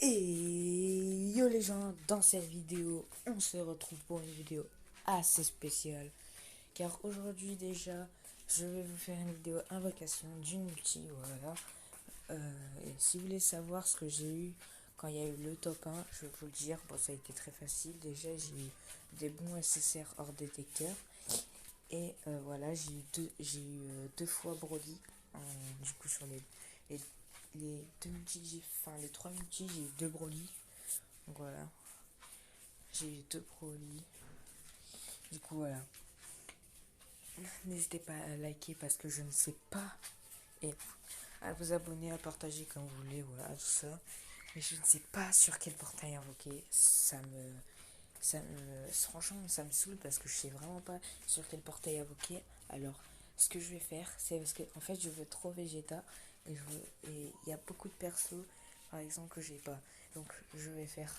Et yo les gens, dans cette vidéo, on se retrouve pour une vidéo assez spéciale. Car aujourd'hui déjà, je vais vous faire une vidéo invocation d'une multi, voilà. Et si vous voulez savoir ce que j'ai eu quand il y a eu le top 1, je vais vous le dire. Bon, ça a été très facile. Déjà, j'ai eu des bons SSR hors détecteur. Et voilà, j'ai eu deux fois Brody. Du coup, sur les, les deux multis, enfin les trois multis, j'ai eu deux Brody. Donc voilà, j'ai eu deux Brody. Du coup, voilà. N'hésitez pas à liker parce que je ne sais pas. Et à vous abonner, à partager comme vous voulez, voilà, tout ça. Mais je ne sais pas sur quel portail invoquer. Franchement, ça me saoule parce que je sais vraiment pas sur quel portail invoquer. Alors, ce que je vais faire, c'est parce que, en fait, je veux trop Vegeta. Et il y a beaucoup de persos, par exemple, que j'ai pas. Donc, je vais faire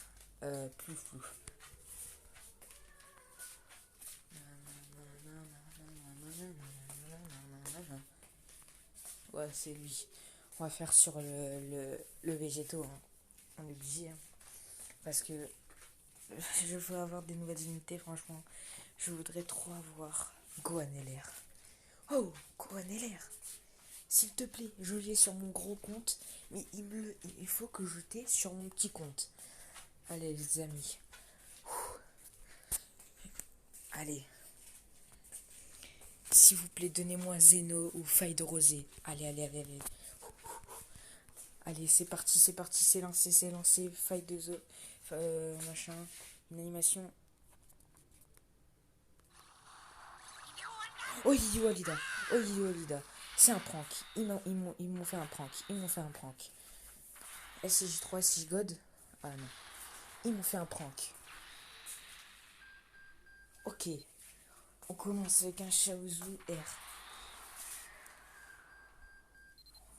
plus flou. Ouais, c'est lui. On va faire sur le végétaux. Hein. On est obligé. Hein. Parce que je veux avoir des nouvelles unités, franchement. Je voudrais trop avoir Gohan LR. Oh, Gohan LR. S'il te plaît, je l'ai sur mon gros compte. Mais il faut que je t'ai sur mon petit compte. Allez, les amis. Allez. S'il vous plaît, donnez-moi Zeno ou Faille de Rosé. Allez, allez, allez, allez. Allez, c'est parti, c'est lancé. Faille de zo, machin, une animation. Oh, Yo Alida, oh, Yo Alida. C'est un prank. Ils m'ont fait un prank. Ils m'ont fait un prank. SCJ3, SCJ God. Ah non. Ils m'ont fait un prank. Ok. On commence avec un Chaozu R.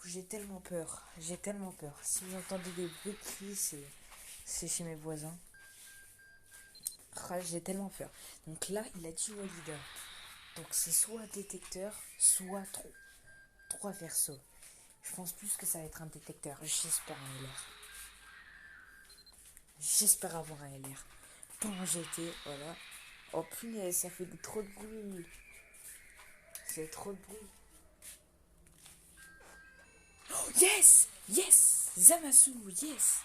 J'ai tellement peur. J'ai tellement peur. Si vous entendez des bruits de cris, c'est chez mes voisins. Ah, j'ai tellement peur. Donc là, il a dit Walida. Donc c'est soit détecteur, soit trois versos. Je pense plus que ça va être un détecteur. J'espère un LR. J'espère avoir un LR. Pas un GT, voilà. Oh punaise, ça fait trop de bruit. C'est trop de bruit. Oh, yes! Yes! Zamasu, yes!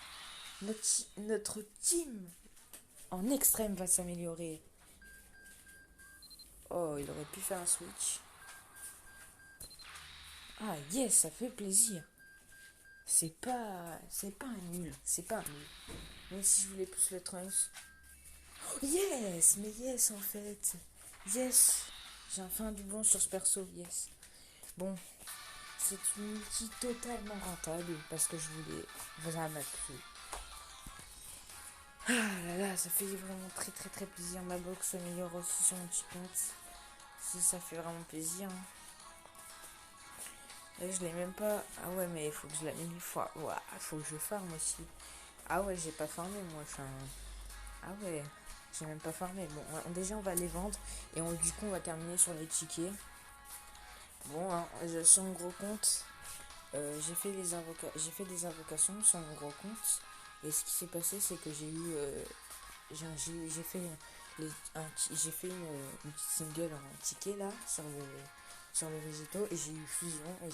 Notre team en extrême va s'améliorer. Oh, il aurait pu faire un switch. Ah yes, ça fait plaisir. C'est pas un nul. C'est pas un nul. Même si je voulais plus le Trunks. Oh, yes, mais yes en fait. Yes. J'ai enfin du bon sur ce perso, yes. Bon, c'est une multi totalement rentable parce que je voulais vraiment plus. Ah là là, ça fait vraiment très très très plaisir. Ma box s'améliore aussi sur mon petit compte. Si ça fait vraiment plaisir. Hein. Et je l'ai même pas. Ah ouais, mais il faut que je la mets une fois. Ouais, faut que je farme aussi. Ah ouais, j'ai pas farmé moi. Ah ouais, j'ai même pas farmé. Bon, déjà on va les vendre et du coup on va terminer sur les tickets. Bon, hein, sur mon gros compte, j'ai fait des invocations sur mon gros compte. Et ce qui s'est passé, c'est que j'ai eu, j'ai fait j'ai fait une petite single en ticket là sur le végétaux et j'ai eu fusion et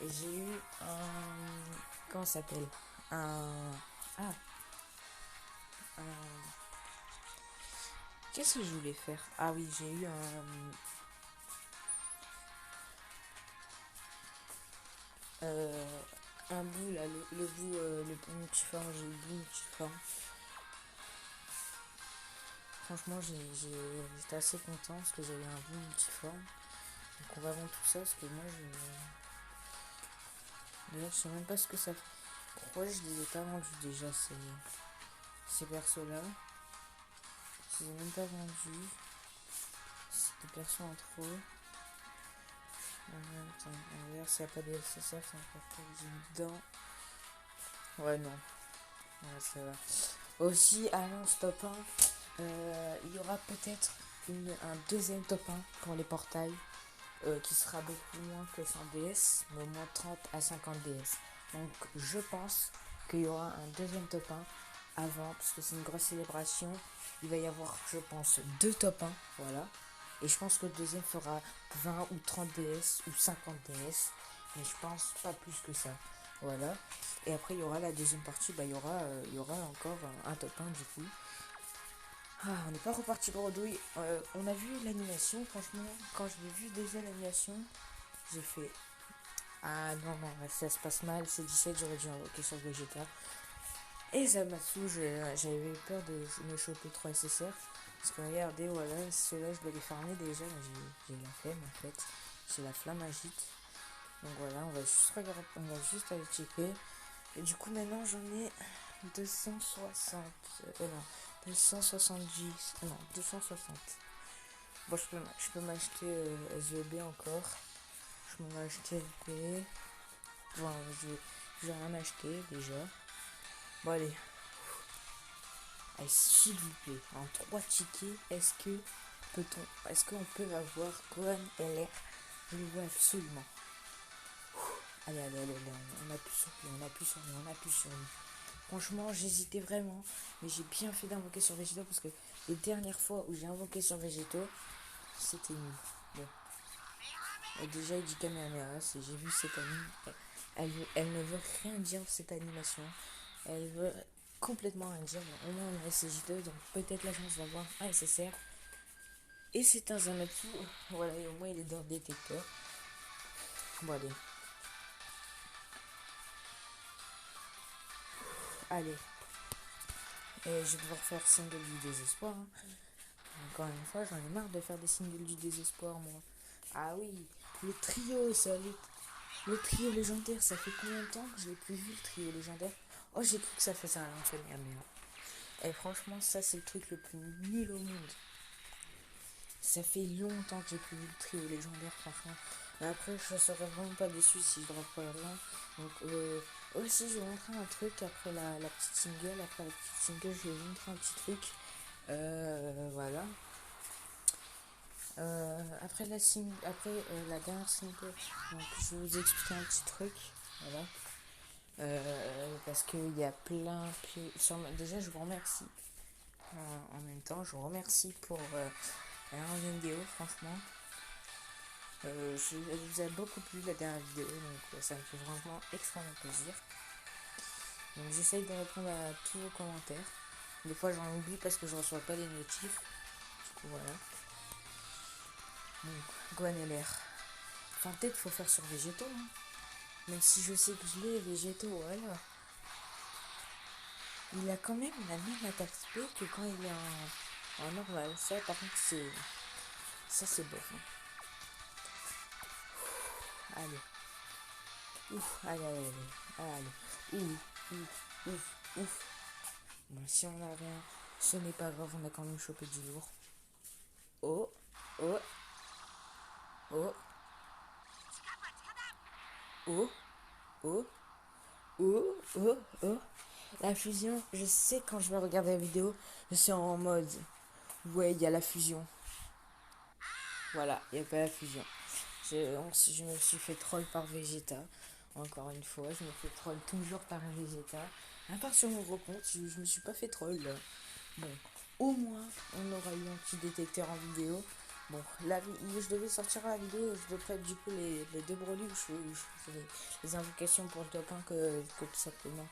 j'ai eu un, comment ça s'appelle, ah un, qu'est-ce que je voulais faire? Ah oui, j'ai eu euh, un bout là, le bout, le bout multiforme, j'ai eu le bout multiforme. Franchement, j'étais assez content parce que j'avais un bout multiforme. Donc on va vendre tout ça parce que moi d'ailleurs, je sais même pas ce que ça fait. Pourquoi je les ai pas vendus déjà ces persos là? Je les ai même pas vendus. C'est des persos en trop. Attends, on va voir s'il n'y a pas de SSF, c'est encore pas que j'ai dedans. Ouais, non. Ouais, ça va. Aussi, annonce top 1. Il y aura peut-être un deuxième top 1 pour les portails. Qui sera beaucoup moins que 100 DS, mais au moins 30 à 50 DS. Donc je pense qu'il y aura un deuxième top 1 avant, parce que c'est une grosse célébration. Il va y avoir, je pense, 2 top 1, voilà. Et je pense que le deuxième fera 20 ou 30 DS ou 50 DS. Mais je pense pas plus que ça. Voilà. Et après, il y aura la deuxième partie. Bah, il y aura encore un top 1 du coup. Ah, on n'est pas reparti bredouille. On a vu l'animation. Franchement, quand je l'ai vu déjà l'animation, j'ai fait... Ah non, non, ça se passe mal. C'est 17, j'aurais dû invoquer sur Vegeta. Et Zamasu, j'avais peur de me choper 3 SSR. Parce que regardez, voilà, ceux-là, je dois les farmer déjà. Mais j'ai la flemme en fait. J'ai la flamme agite. Donc voilà, on va juste regarder, on va juste aller checker. Et du coup, maintenant, j'en ai 260. Non, 270. Non, 260. Bon, je peux m'acheter SVB encore. Je peux m'acheter LP. Bon, j'ai rien acheté déjà. Bon, allez. Allez, s'il vous plaît, en 3 tickets, est-ce qu'on peut avoir Gohan LR? Je le veux absolument. Allez, allez, allez, allez, on appuie sur lui, on appuie sur lui, on appuie sur lui. Franchement, j'hésitais vraiment, mais j'ai bien fait d'invoquer sur Végéto parce que les dernières fois où j'ai invoqué sur Végéto, c'était nul. Bon. Et déjà, il dit Kamehameha, j'ai vu cette anime. Elle ne veut rien dire cette animation. Elle veut complètement rien dire. Bon, au moins, on a SJ2, donc peut-être la chance d'avoir un SSR. Et c'est un Zamatsu. Voilà, et au moins, il est dans le détecteur. Bon, allez. Allez. Et je vais devoir faire single du désespoir. Hein. Encore une fois, j'en ai marre de faire des singles du désespoir, moi. Ah oui, le trio, ça, le trio légendaire, ça fait combien de temps que je l'ai plus vu, le trio légendaire? Oh, j'ai cru que ça faisait un fait, mais non. Et franchement, ça, c'est le truc le plus nul au monde. Ça fait longtemps que j'ai plus vu le trio légendaire, franchement. Mais après, je serais vraiment pas déçu si je drop rien. Donc, aussi, je vais vous montrer un truc après la petite single. Après la petite single, je vais vous montrer un petit truc. Voilà. Après la dernière single, donc, je vais vous expliquer un petit truc. Voilà. Parce qu'il y a déjà, je vous remercie. En même temps, je vous remercie pour la vidéo, franchement. Je vous ai beaucoup plu la dernière vidéo, donc ça me fait vraiment extrêmement plaisir. Donc j'essaye de répondre à tous vos commentaires. Des fois j'en oublie parce que je reçois pas les notifs. Du coup voilà. Donc Gohan LR. Enfin peut-être faut faire sur Végéto. Hein. Même si je sais que je l'ai Végéto, voilà. Il a quand même la même attaque spé que quand il est en normal. Ça par contre c'est. Ça c'est bof. Hein. Allez. Ouf, allez, allez, allez, allez. Ouf, ouf, ouf. Bon, si on n'a rien, ce n'est pas grave, on a quand même chopé du lourd. Oh, oh, oh, oh, oh, oh, oh, oh. La fusion, je sais quand je vais regarder la vidéo, je suis en mode, ouais, il y a la fusion. Voilà, il n'y a pas la fusion. Je me suis fait troll par Vegeta. Encore une fois, je me fais troll toujours par Vegeta. À part sur mon gros compte, je me suis pas fait troll. Bon, au moins, on aura eu un petit détecteur en vidéo. Bon, je devais sortir la vidéo, je devrais du coup les deux Broly où je fais les invocations pour le top 1 que tout simplement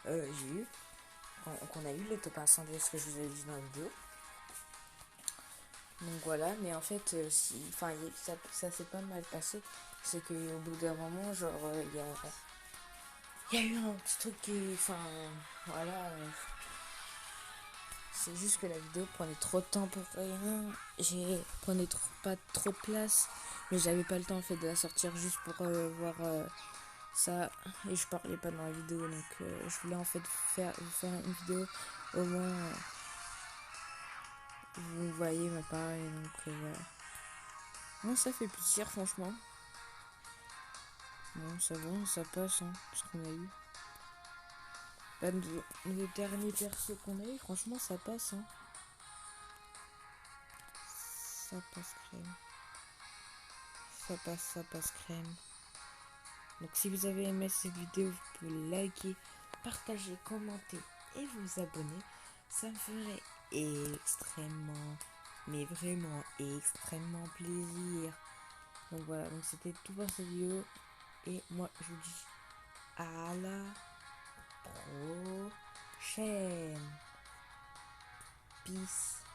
j'ai eu. Qu'on a eu le top 1 sans ce que je vous ai dit dans la vidéo. Donc voilà, mais en fait, ça s'est pas mal passé. C'est qu'au bout d'un moment, genre, il y a eu un petit truc qui. Enfin, voilà. C'est juste que la vidéo prenait trop de temps pour rien. Prenait pas trop de place. Mais j'avais pas le temps en fait de la sortir juste pour voir ça. Et je parlais pas dans la vidéo. Donc je voulais en fait faire une vidéo au moins. Vous voyez ma pareil. Donc voilà. Moi ça fait plaisir franchement. Bon, ça va, ça passe, hein, ce qu'on a eu. Là, le dernier perso qu'on a eu, franchement, ça passe, hein. Ça passe crème. Ça passe crème. Donc, si vous avez aimé cette vidéo, vous pouvez liker, partager, commenter et vous abonner. Ça me ferait extrêmement, mais vraiment extrêmement plaisir. Donc voilà, donc c'était tout pour cette vidéo. Et moi je vous dis à la prochaine. Peace.